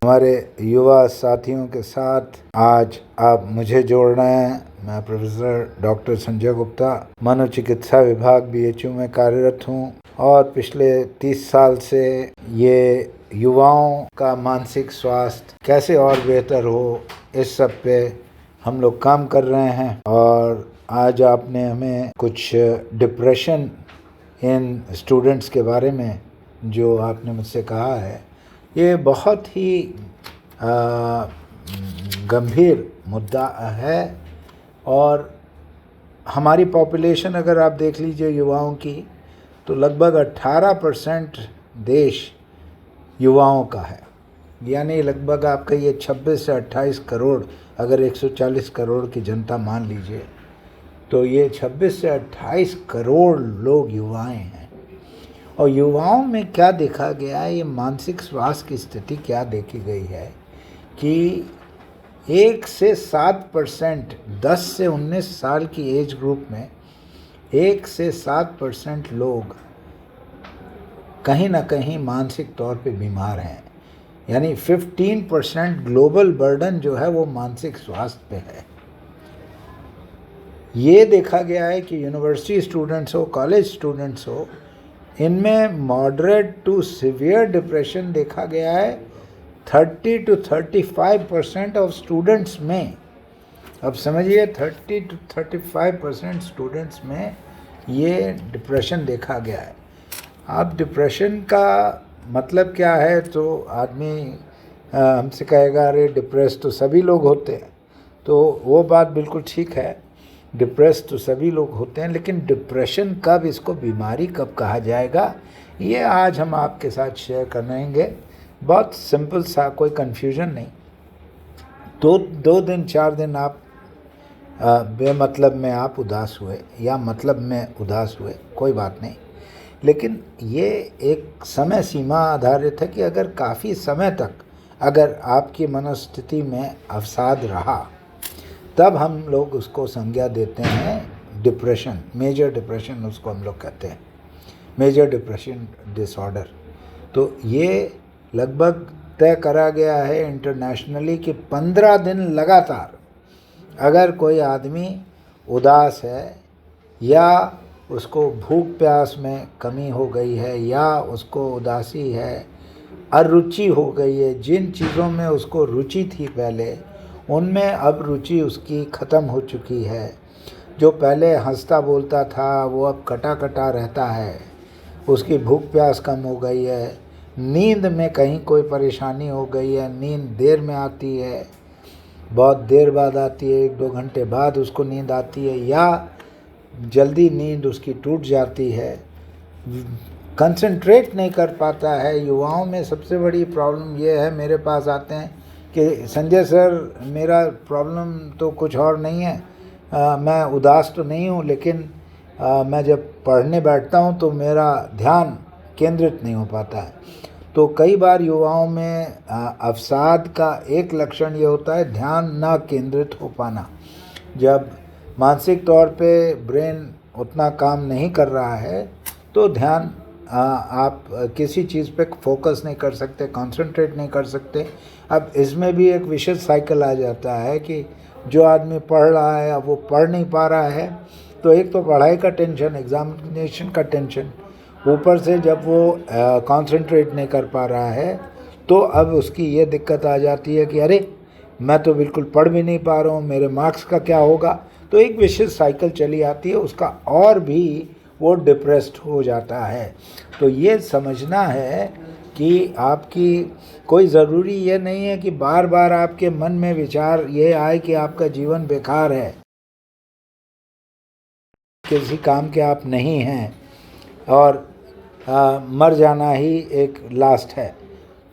हमारे युवा साथियों के साथ आज आप मुझे जोड़ रहे हैं। मैं प्रोफेसर डॉक्टर संजय गुप्ता मनोचिकित्सा विभाग BHU में कार्यरत हूँ और पिछले 30 साल से ये युवाओं का मानसिक स्वास्थ्य कैसे और बेहतर हो इस सब पे हम लोग काम कर रहे हैं। और आज आपने हमें कुछ डिप्रेशन इन स्टूडेंट्स के बारे में जो आपने मुझसे कहा है, ये बहुत ही गंभीर मुद्दा है। और हमारी पॉपुलेशन अगर आप देख लीजिए युवाओं की, तो लगभग 18% देश युवाओं का है। यानी लगभग आपका ये 26 से 28 करोड़, अगर 140 करोड़ की जनता मान लीजिए, तो ये 26 से 28 करोड़ लोग युवाएं हैं। और युवाओं में क्या देखा गया है, ये मानसिक स्वास्थ्य की स्थिति क्या देखी गई है कि 1 से 7%, 10 से 19 साल की एज ग्रुप में 1 से 7% लोग कहीं ना कहीं मानसिक तौर पे बीमार हैं। यानी 15% ग्लोबल बर्डन जो है वो मानसिक स्वास्थ्य पे है। ये देखा गया है कि यूनिवर्सिटी स्टूडेंट्स हो, कॉलेज स्टूडेंट्स हो, इनमें मॉडरेट टू सीवियर डिप्रेशन देखा गया है 30 to 35% ऑफ स्टूडेंट्स में। अब समझिए 30 to 35% स्टूडेंट्स में ये डिप्रेशन देखा गया है। अब डिप्रेशन का मतलब क्या है, तो आदमी हमसे कहेगा अरे डिप्रेस तो सभी लोग होते हैं, तो वो बात बिल्कुल ठीक है, डिप्रेस तो सभी लोग होते हैं, लेकिन डिप्रेशन कब, इसको बीमारी कब कहा जाएगा, ये आज हम आपके साथ शेयर करेंगे। बहुत सिंपल सा, कोई कन्फ्यूजन नहीं। 2 दिन 4 दिन आप बेमतलब में आप उदास हुए या मतलब में उदास हुए, कोई बात नहीं, लेकिन ये एक समय सीमा आधारित है कि अगर काफ़ी समय तक अगर आपकी मनोस्थिति में अवसाद रहा, तब हम लोग उसको संज्ञा देते हैं डिप्रेशन, मेजर डिप्रेशन उसको हम लोग कहते हैं, मेजर डिप्रेशन डिसऑर्डर। तो ये लगभग तय करा गया है इंटरनेशनली कि 15 दिन लगातार अगर कोई आदमी उदास है या उसको भूख प्यास में कमी हो गई है या उसको उदासी है, अरुचि हो गई है, जिन चीज़ों में उसको रुचि थी पहले, उनमें अब रुचि उसकी ख़त्म हो चुकी है, जो पहले हंसता बोलता था वो अब कटा कटा रहता है, उसकी भूख प्यास कम हो गई है, नींद में कहीं कोई परेशानी हो गई है, नींद देर में आती है, बहुत देर बाद आती है, 1-2 घंटे बाद उसको नींद आती है, या जल्दी नींद उसकी टूट जाती है, कंसंट्रेट नहीं कर पाता है। युवाओं में सबसे बड़ी प्रॉब्लम ये है, मेरे पास आते हैं कि संजय सर मेरा प्रॉब्लम तो कुछ और नहीं है, मैं उदास तो नहीं हूँ, लेकिन मैं जब पढ़ने बैठता हूँ तो मेरा ध्यान केंद्रित नहीं हो पाता है। तो कई बार युवाओं में अवसाद का एक लक्षण ये होता है ध्यान ना केंद्रित हो पाना। जब मानसिक तौर पे ब्रेन उतना काम नहीं कर रहा है तो ध्यान आप किसी चीज़ पे फोकस नहीं कर सकते, कंसंट्रेट नहीं कर सकते। अब इसमें भी एक विशेष साइकिल आ जाता है कि जो आदमी पढ़ रहा है अब वो पढ़ नहीं पा रहा है, तो एक तो पढ़ाई का टेंशन, एग्जामिनेशन का टेंशन, ऊपर से जब वो कंसंट्रेट नहीं कर पा रहा है तो अब उसकी ये दिक्कत आ जाती है कि अरे मैं तो बिल्कुल पढ़ भी नहीं पा रहा हूँ, मेरे मार्क्स का क्या होगा। तो एक विशेष साइकिल चली आती है उसका, और भी वो डिप्रेस्ड हो जाता है। तो ये समझना है कि आपकी कोई ज़रूरी ये नहीं है कि बार बार आपके मन में विचार ये आए कि आपका जीवन बेकार है, किसी काम के आप नहीं हैं और मर जाना ही एक लास्ट है।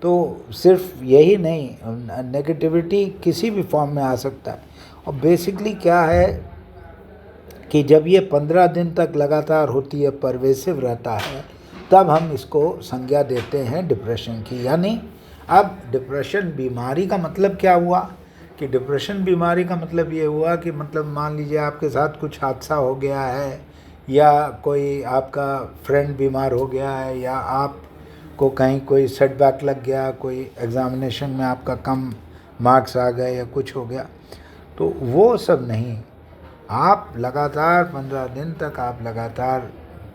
तो सिर्फ यही नहीं, नेगेटिविटी किसी भी फॉर्म में आ सकता है। और बेसिकली क्या है कि जब ये 15 दिन तक लगातार होती है, परवेसिव रहता है, तब हम इसको संज्ञा देते हैं डिप्रेशन की। यानी अब डिप्रेशन बीमारी का मतलब क्या हुआ कि डिप्रेशन बीमारी का मतलब ये हुआ कि मतलब मान लीजिए आपके साथ कुछ हादसा हो गया है या कोई आपका फ्रेंड बीमार हो गया है या आप को कहीं कोई सेटबैक लग गया, कोई एग्ज़ामिनेशन में आपका कम मार्क्स आ गए या कुछ हो गया, तो वो सब नहीं। आप लगातार 15 दिन तक आप लगातार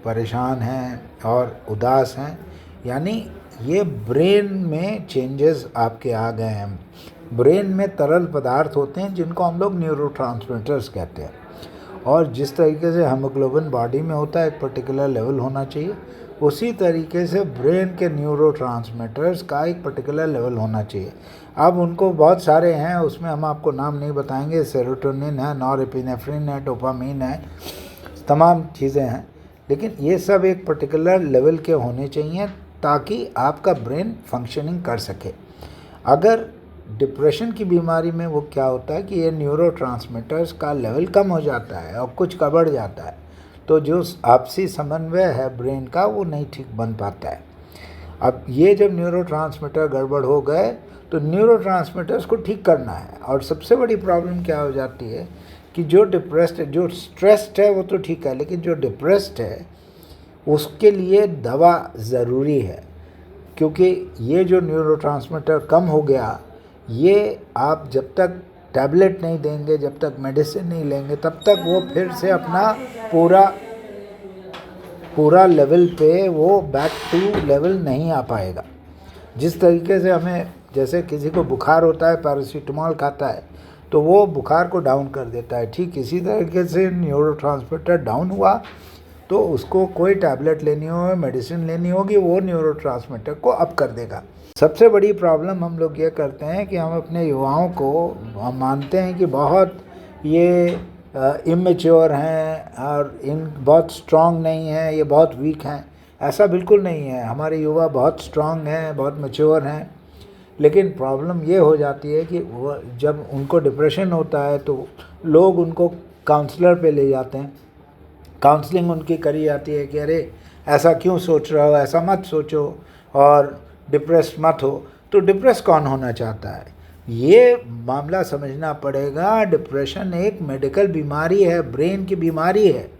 परेशान हैं और उदास हैं, यानी ये ब्रेन में चेंजेस आपके आ गए हैं। ब्रेन में तरल पदार्थ होते हैं जिनको हम लोग न्यूरोट्रांसमीटर्स कहते हैं, और जिस तरीके से हीमोग्लोबिन बॉडी में होता है एक पर्टिकुलर लेवल होना चाहिए, उसी तरीके से ब्रेन के न्यूरोट्रांसमीटर्स का एक पर्टिकुलर लेवल होना चाहिए। अब उनको बहुत सारे हैं, उसमें हम आपको नाम नहीं बताएंगे। सेरोटोनिन है, नॉरएपिनेफ्रिन है, डोपामीन है, तमाम चीज़ें हैं, लेकिन ये सब एक पर्टिकुलर लेवल के होने चाहिए ताकि आपका ब्रेन फंक्शनिंग कर सके। अगर डिप्रेशन की बीमारी में वो क्या होता है कि ये न्यूरोट्रांसमीटर्स का लेवल कम हो जाता है और कुछ का बढ़ जाता है, तो जो आपसी समन्वय है ब्रेन का वो नहीं ठीक बन पाता है। अब ये जब न्यूरोट्रांसमीटर गड़बड़ हो गए तो न्यूरोट्रांसमीटर्स को ठीक करना है, और सबसे बड़ी प्रॉब्लम क्या हो जाती है कि जो डिप्रेस्ड है, जो स्ट्रेस्ड है वो तो ठीक है, लेकिन जो डिप्रेस्ड है उसके लिए दवा ज़रूरी है, क्योंकि ये जो न्यूरोट्रांसमीटर कम हो गया, ये आप जब तक टैबलेट नहीं देंगे, जब तक मेडिसिन नहीं लेंगे, तब तक वो फिर से अपना पूरा लेवल पे वो बैक टू लेवल नहीं आ पाएगा। जिस तरीके से हमें, जैसे किसी को बुखार होता है, पैरासीटामोल खाता है तो वो बुखार को डाउन कर देता है, ठीक इसी तरीके से न्यूरोट्रांसमीटर डाउन हुआ तो उसको कोई टैबलेट लेनी हो, मेडिसिन लेनी होगी, वो न्यूरोट्रांसमीटर को अप कर देगा। सबसे बड़ी प्रॉब्लम हम लोग ये करते हैं कि हम अपने युवाओं को हम मानते हैं कि बहुत ये इमेच्योर हैं और इन बहुत स्ट्रांग नहीं हैं, ये बहुत वीक हैं। ऐसा बिल्कुल नहीं है, हमारे युवा बहुत स्ट्रांग हैं, बहुत मैच्योर हैं, लेकिन प्रॉब्लम ये हो जाती है कि वो जब उनको डिप्रेशन होता है तो लोग उनको काउंसलर पे ले जाते हैं, काउंसलिंग उनकी करी जाती है कि अरे ऐसा क्यों सोच रहे हो, ऐसा मत सोचो और डिप्रेस मत हो। तो डिप्रेस कौन होना चाहता है? ये मामला समझना पड़ेगा। डिप्रेशन एक मेडिकल बीमारी है, ब्रेन की बीमारी है,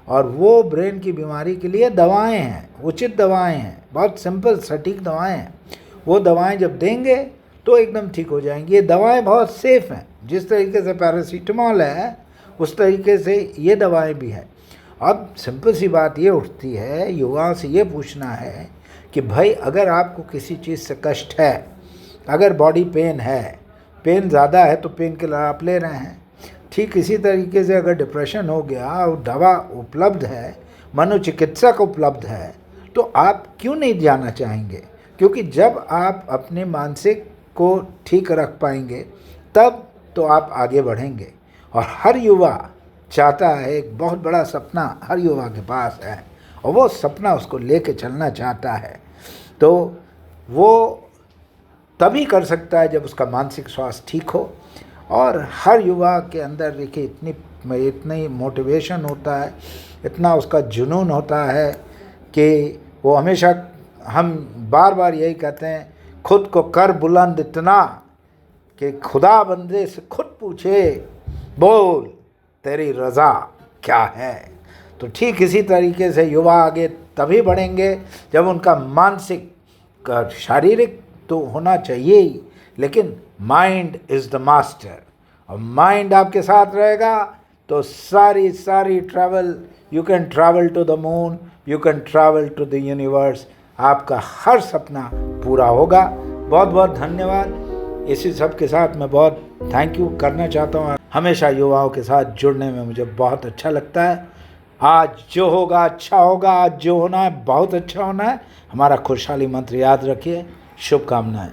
और वो ब्रेन की बीमारी के लिए दवाएं हैं, उचित दवाएं हैं, बहुत सिंपल सटीक दवाएं हैं। वो दवाएं जब देंगे तो एकदम ठीक हो जाएंगी। ये दवाएं बहुत सेफ़ हैं, जिस तरीके से पैरासीटामोल है उस तरीके से ये दवाएं भी हैं। अब सिंपल सी बात ये उठती है, युवाओं से ये पूछना है कि भाई अगर आपको किसी चीज़ से कष्ट है, अगर बॉडी पेन है, पेन ज़्यादा है तो पेन किलर आप ले रहे हैं, ठीक इसी तरीके से अगर डिप्रेशन हो गया और दवा उपलब्ध है, मनोचिकित्सक उपलब्ध है, तो आप क्यों नहीं जाना चाहेंगे? क्योंकि जब आप अपने मानसिक को ठीक रख पाएंगे तब तो आप आगे बढ़ेंगे। और हर युवा चाहता है, एक बहुत बड़ा सपना हर युवा के पास है, और वो सपना उसको लेके चलना चाहता है, तो वो तभी कर सकता है जब उसका मानसिक स्वास्थ्य ठीक हो। और हर युवा के अंदर देखिए इतनी मोटिवेशन होता है, इतना उसका जुनून होता है कि वो हमेशा, हम बार बार यही कहते हैं, खुद को कर बुलंद इतना कि खुदा बंदे से खुद पूछे, बोल तेरी रज़ा क्या है। तो ठीक इसी तरीके से युवा आगे तभी बढ़ेंगे जब उनका मानसिक, शारीरिक तो होना चाहिए ही, लेकिन माइंड इज़ द मास्टर, और माइंड आपके साथ रहेगा तो सारी travel, you can travel to the moon, you can travel to the universe, आपका हर सपना पूरा होगा। बहुत बहुत धन्यवाद। इसी सब के साथ मैं बहुत थैंक यू करना चाहता हूँ। हमेशा युवाओं के साथ जुड़ने में मुझे बहुत अच्छा लगता है। आज जो होगा अच्छा होगा, आज जो होना है बहुत अच्छा होना है। हमारा खुशहाली मंत्र याद रखिए। शुभकामनाएं।